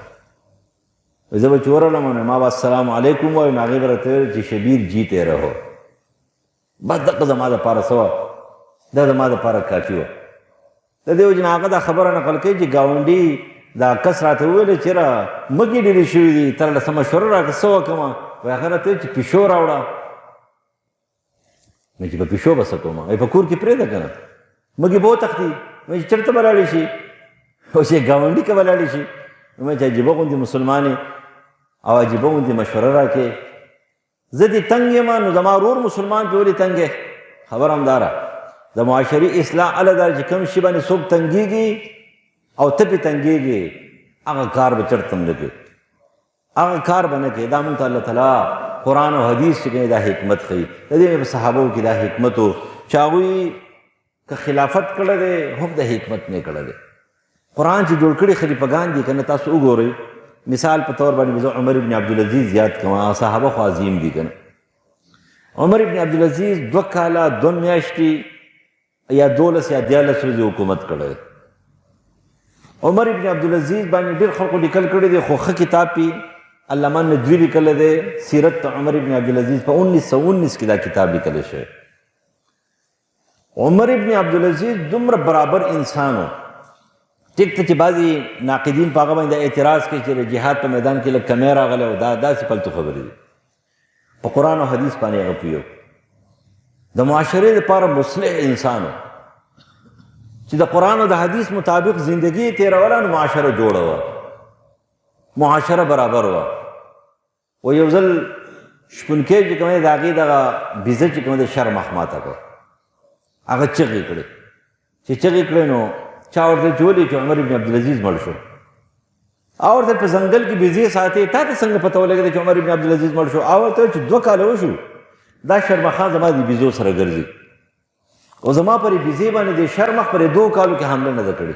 Speaker 1: زه به چې ورغلم نو ما به السلام علیکم وایم، هغې به راته ویل چې شبیر جیتے رهو. بس دغه زما دپاره څه وه، دا زما دپاره کافي وه. د دې وجې نه هغه دا خبره نقل کوي چې ګاونډي دا کس راته وویلې چې یاره مږې ډېرې شوي دي، ترله څه مشوره راکړه څه وکړمه؟ وایي هغه راته ویل چې پیشو راوړه. نو چې په پیشو به څه کومه؟ وایي په کور کې پرېږده که نه مږې به وتښتي. وایي چې چېرته به لاړې شي؟ او چې ګاونډي که به لاړې شي. وایي چې عجیبه غوندې مسلمانې او عجیبه غوندې مشوره راکړې. زه دې تنګ یم نو زما ورور مسلمان پې ولې تنګ یې؟ خبره همداره د معاشري اصلاح هله دا چې کوم شي باندې څوک تنګېږي او ته پې تنګېږي هغه کار به چېرته هم نه کوې، هغه کار به نه کوې. دا مونږ ته الله تعالی قرآن او حدیث چې کوي دا حکمت ښیي. د دې په صحابو کې دا حکمت و چې هغوی که خلافت کړی دی هم د حکمت نه کړی دی. قرآن چې جوړ کړي خلیفګان دي که نه تاسو وګورئ. مثال په طور باندې زه عمر ابن عبدالعزیز یاد کوم، صحابه خو عظیم دي که نه. عمر ابن عبدالعزیز 2 کاله 2 میاشتې یا 12 یا 14 ورځې حکومت کړی. عمر ابن عبدالعزیز باندې ډېر خلقو لیکل کړي دي، خو ښه کتاب پې علامه ندوي لیکلی دی سیرت عمر ابن عبدالعزیز په 1919 کې دا کتاب لیکلی شوی. عمر ابن عبدالعزیز دومره برابر انسان و. ټیک ته چې بعضې ناقدین په هغه باندې اعتراض کوي چې د جهاد په میدان کې لږ کمی راغلی او دا داسې فلتو خبرې دي. په قرآن او حدیث باندې هغه پوهېږو. د معاشرې لپاره مصلح انسان و چې د قرآن او د حدیث مطابق زندگی یې تېروله نو معاشره جوړه وه، معاشره برابر وه. و یو ځل شپونکی چې کوم دی د هغې دغه بیزه چې کوم دی شرمخ ماته کړه، هغه چغې کړې. چې چغې کړې نو چا ورته چې ولې چې عمر ابن عبدالعزیز مړ شو. او ورته په ځنګل کې بيزي ساتي، تا ته څنګه پته ولګېده چې عمر بن عبدالعزیز مړ شو؟ او ورته چې 2 کاله وشو دا شرمخان زما د بيزو سره ګرځي او زما پرې بيزي باندې د شرمخ پرې 2 کالو کې حمله نه ده کړې.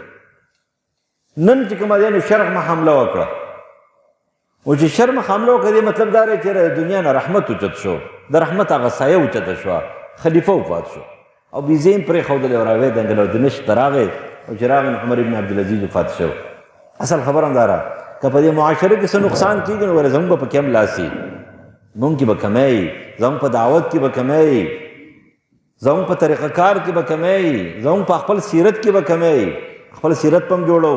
Speaker 1: نن چې کومه دی نو شرمخ حمله وکړه، او چې شرمخ حمله وکړه مطلب دا دی چې د دنیا نه رحمت اوچت شو، د رحمت هغه سایه اوچته شوه، خلیفه وفات شو او بيزي یې پرېښودلې او راویې دنګل او دمشق ته راغی او چې راغی نو عمر بن عبدالعزیز وفات شو. اصل خبره همدا ده که په دې معاشره کې څه نقصان کېږي نو ولې زموږ به پکې هم لاس وي، مونږ کې به کمی، زموږ په دعوت کې به کمی، زموږ په طریقه کار کې به کمی، زموږ په خپل سیرت کې به کمی. خپل سیرت پم جوړو،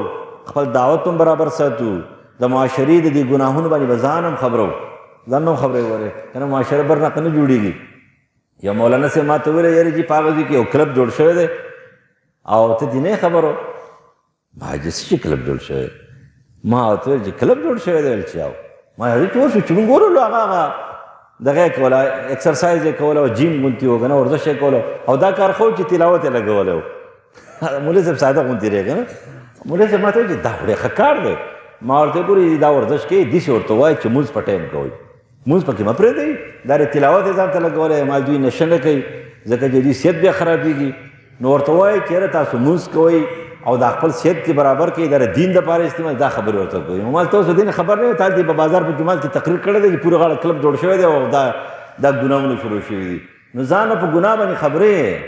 Speaker 1: خپل دعوت پم برابر ساتو، د معاشرې د دې ګناهونو باندې به ځان هم خبرو، ځان هم خبرې وره کنه معاشره برنقه نه جوړېږي. یو مولانا صاحب ما ته وویل یاره جي په هغه ځای کې یو کلب جوړ شوی دی او ته دې نه خبرو؟ ما چې څه کلب جوړ شوی؟ ما ورته ویل چې کلب جوړ شوی دی. ویل چې او ما هغې ته وشو چې مونږ ګورلو هغه دغه یې کوله، اکسرسایز یې کوله او جیم غوندې و که نه، ورزش یې کوله او دا کار خو چې تلاوت یې لګولی و. مولوي صاحب ساده غوندې دی که نه. مولوي صاحب ما ته ویل چې دا خو ډېر ښه کار دی. ما ورته ګورې دا ورزش کوي داسې ورته وایي چې مونځ په ټایم کوئ، مونځ پکې مه پرېږدئ، دا د تلاوت یې ځان ته لګولی، ما دوی نشه نه کوي ځکه چې دوی صحت بیا خرابېږي. نو ورته وایي چې یاره تاسو مونځ کوئ او دا خپل صحت کې برابر کوي، دا دین دپاره استعمال، دا خبرې ورته کوي. نو ما ته اوس دین خبر نه وي، تا دې په بازار په جومات کې تقریر کړی دی چې پوره غاړه کلب جوړ شوی دی او دا ګناهونه شروع شوي دي. نو ځان په ګناه باندې خبرې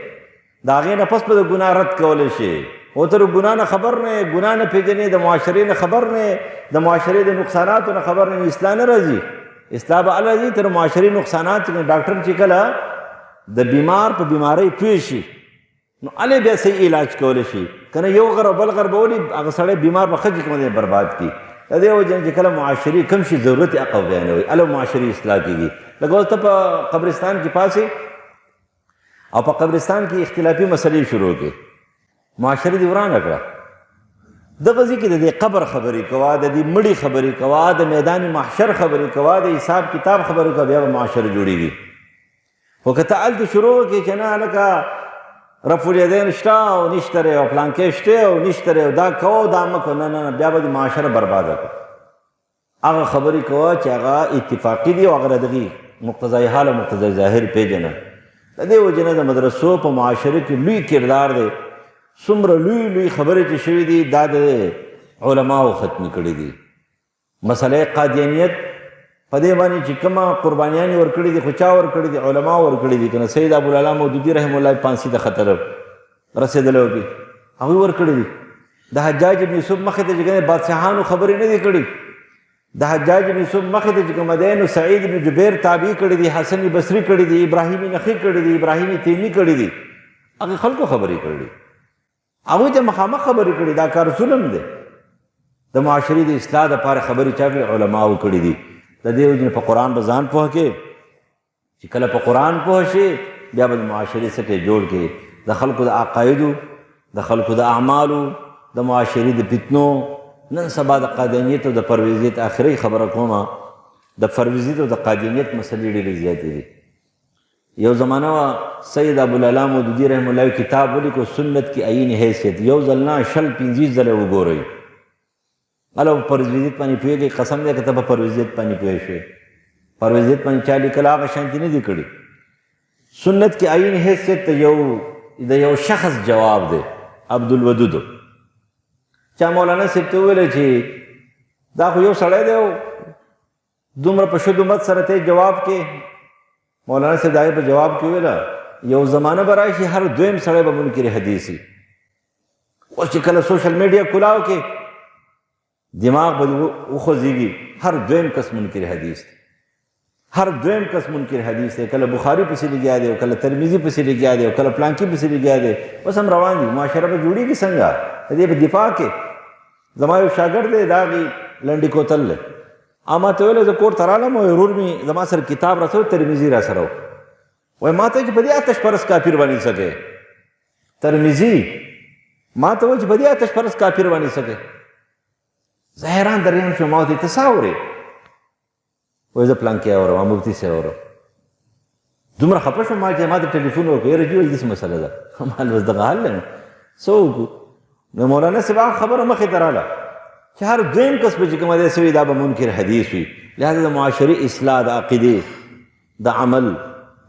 Speaker 1: د هغې نه پس به د ګناه رد کولی شي. او ته د ګناه نه خبر نه، ګناه نه پېژنې، د معاشرې نه خبر نه، د معاشرې د نقصاناتو نه خبر نه، اصلاح نه راځي. اصلاح به هله ځي تر معاشرې نقصانات چې ډاکټر چې کله د بیمار په بیمارۍ پوه شي نو هلې بیا صحیح علاج کولی شي. که نه یو غر او بل غر به ولي هغه سړی بیمار به ښه چې کوم دی برباد کړي. د دې وجې نه چې کله معاشرې کوم شي ضرورت یې هغه بیانوي، هله معاشرې اصلاح کېږي. لکه اوس ته په قبرستان کې پاسې او په قبرستان کې اختلافي مسلې شروع کړې، معاشرې دې ورانه کړه. دغه ځای کې د دې قبر خبرې کوه، د دې مړي خبرې کوه، د میدان محشر خبرې کوه، د حساب کتاب خبرې کوه، بیا به معاشره جوړېږي. خو که ته هلته شروع وکړې چې نه هلکه رفع الیدین شته او نشته دی او پلانکې شته او نشته دی او دا کوه دا مه کوه، نه نه بیا به د معاشره برباده کړه. هغه خبرې کوه چې هغه اتفاقي دي او هغه د دغې مقتضای حال او مقتضای ظاهر پېژنه. د دې وجې نه د مدرسو په معاشره کې لوی کردار دی. څومره لوی لوی خبرې چې شوي دي دا د علماو ختمې کړي دي. مسله قادیانیت په دې باندې چې کومه قربانیانې ورکړي دي خو چا ورکړي دي؟ علماو ورکړي دي که نه. سید ابوالعلا مودودي رحمه الله پانسي ته خطر رسېدلی و پې هغوی ورکړي دي. د حجاج ابن یوسف مخې ته چې کومې بادشاهانو خبرې نه دي کړي. د حجاج ابن یوسف مخې ته چې کومه دی نو سعید بن جبیر تابعي کړي دي، حسن بصري کړي دي، ابراهیم نخعي کړي دي، ابراهیم تیمي کړي دي. هغې خلکو خبرې کړي دي، هغوی ته مخامخ خبرې کړي. دا کار ظلم دی. د معاشرې د اصلاح دپاره خبرې چا کړي؟ علماو کړي دي. د دې وجې نه په قرآن به ځان پوه کړې، چې کله په قرآن پوه شي بیا به د معاشرې سټې جوړ کړي. د خلکو د عقایدو، د خلکو د اعمالو، د معاشرې د فتنو. نن سبا د قادیانیت او د پرویزیت آخري خبره کومه، د پرویزیت او د قادیانیت مسلې ډېرې زیاتې دي. یو زمانه وه سید ابوالعلا مودودي رحمه الله کتاب ولیکو سنت کی عین حیثیت. یو ځل نه 50 ځله وګورئ. هله په پرویزیت باندې پوهېږئ، قسم دی که ته په پرویزیت باندې پوه شوې. پرویزیت باندې چا لیکل هغه شانتي نه دي کړي. سنت کی عین حیثیت د یو شخص جواب دی، عبدالودود. چا مولانا صاحب ته وویله چې دا خو یو سړی دی او دومره په شد امت سره ته جواب کې. مولانا صاحب د هغې په جواب کې وویله یو زمانه به راشي هر دویم سړی به منکر حدیث وي. اوس چې کله سوشل میډیا کلاو کې دماغ به وخوځېږي، هر دویم کس منکر حدیث دی، هر دویم کس منکر حدیث دی. کله بخاري پسې لګیا دی او کله ترمذي پسې لګیا دی او کله پلانکي پسې لګیا دی. بس هم روان دي. معاشره به جوړېږي څنګه؟ د دې په دفاع کې زما یو شاګرد دی د هغې لنډې کوتل دی. ما ته ویله زه کور ته رالم او ورور مې زما سره کتاب راسره ترمذي را سره و. وایي ما ته چې په دې آتش پرست کافر باندې څه کوې؟ ترمذي ما ته وایي چې په دې آتش پرست کافر باندې څه کوې؟ زه حیران دریم شوم. ما ورته ته څه اورې؟ وایي زه پلانکي اورم، مفتي صاحب اورم. دومره خفه شوم ما چې ما ته ټلیفون وکړو یاره جي وایي داسې مسله ده. ما ویل اوس دغه حل دی څه وکړو؟ نو مولانا صاحب هغه خبره مخې ته راله چې هر دویم کس به چې کومه دی سوي دا به منکر حدیث وي. لهذا د معاشري اصلاح، د عقیدې، د عمل،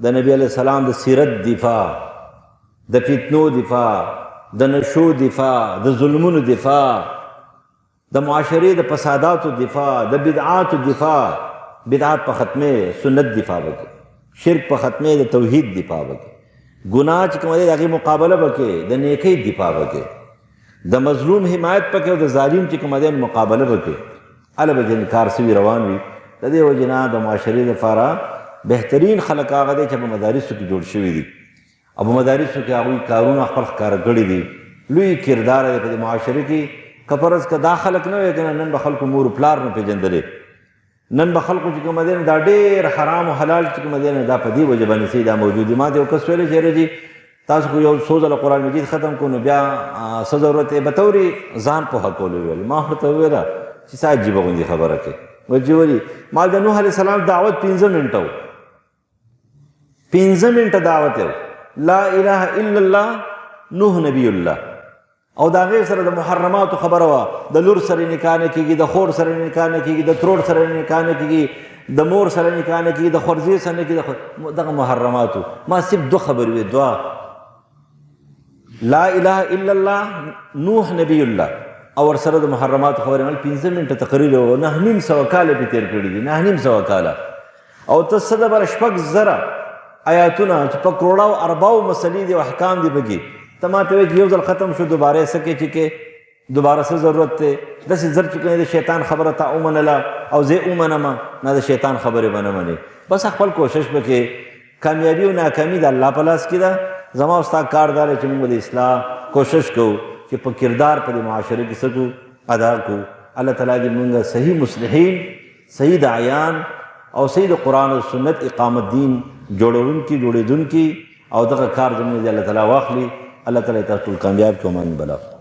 Speaker 1: د نبی علیه السلام د سیرت دفاع، د فتنو دفاع، د نشو دفاع، د ظلمونو دفاع، د معاشرې د فساداتو دفاع، د بدعاتو دفاع، بدعات په ختمې سنت دفاع وکړي، شرک په ختمې د توحید دفاع وکړي، ګناه چې کومه دی د هغې مقابله وکړي، د نیکۍ دفاع وکړي، د مظلوم حمایت پکې او د ظالم چې کومه دی مقابله وکړي. هله به ځینې کار سوي روان وي. د دې وجې نه د معاشرې لپاره بهترین خلک هغه دی چې په مدارسو کې جوړ شوي دي او په مدارسو کې هغوی کارونه خپل ښکاره کړي دي. لوی کردار دی په دې معاشرې کې. که فرض که دا خلک نه وی که نه، نن به خلکو مور پلار نه پېژندلی، نن به خلکو چې کومه دی دا ډېر حرام و حلال چې کومه دی دا په دې وجه باندې صحیح دا موجود دي. ما ته یو کس ویلی چې یاره جي تاسو خو یو څو ځله قرآن مجید ختم کړو نو بیا څه ضرورت دی بطورې ځان پوهه کولو ویل. ما ورته وویله چې څه عجیبه غوندې خبره کوې. ویل چې ولې؟ ما د نوح علیه السلام دعوت 15 منټه و، 15 منټه دعوت یو لا اله الا الله نوح نبی الله. او د هغې سره د محرماتو خبره وه، د لور سره نکاح نه کېږي، د خور سره نکاح نه کېږي، د ترور سره نکاح نه کېږي، د مور سره نکاح نه کېږي، د خورزې سره نه کېږي، دغه محرماتو. ما صرف 2 خبرې وې، 2 لا اله الا الله نوح نبی الله او ورسره د محرماتو خبرې. مل 15 منټه تقریر و، 900 کاله پې تېر کړي دي، 900 کاله. او ته څه دبره 6,000 آیاتونه چې په کروڑو ارباو مسلې دي او احکام دي پکې، ته ما ته وایې چې یو ځل ختم شو دوباره یې څه کې چې کې دوباره څه ضرورت دی؟ داسې زر چې کوې د شیطان خبره تا ومنله او زه یې ومنمه، نه د شیطان خبرې به نه منې. بس خپل کوشش وکړې. کامیابي او ناکامي د الله په لاس کې ده. زما او ستا کار دا دی چې موږ د اصلاح کوشش کوو چې په کردار په دې معاشره کې څه کوو، ادا کوو. الله تعالی دې موږ صحیح مصلحین، صحیح داعیان او صحیح د قرآن او سنت اقامت دین جوړونکي جوړېدونکي او دغه کار زموږ دی الله تعالی واخلي. الله تعالی تاسو ټول کامیاب کړي. ومن بلغ.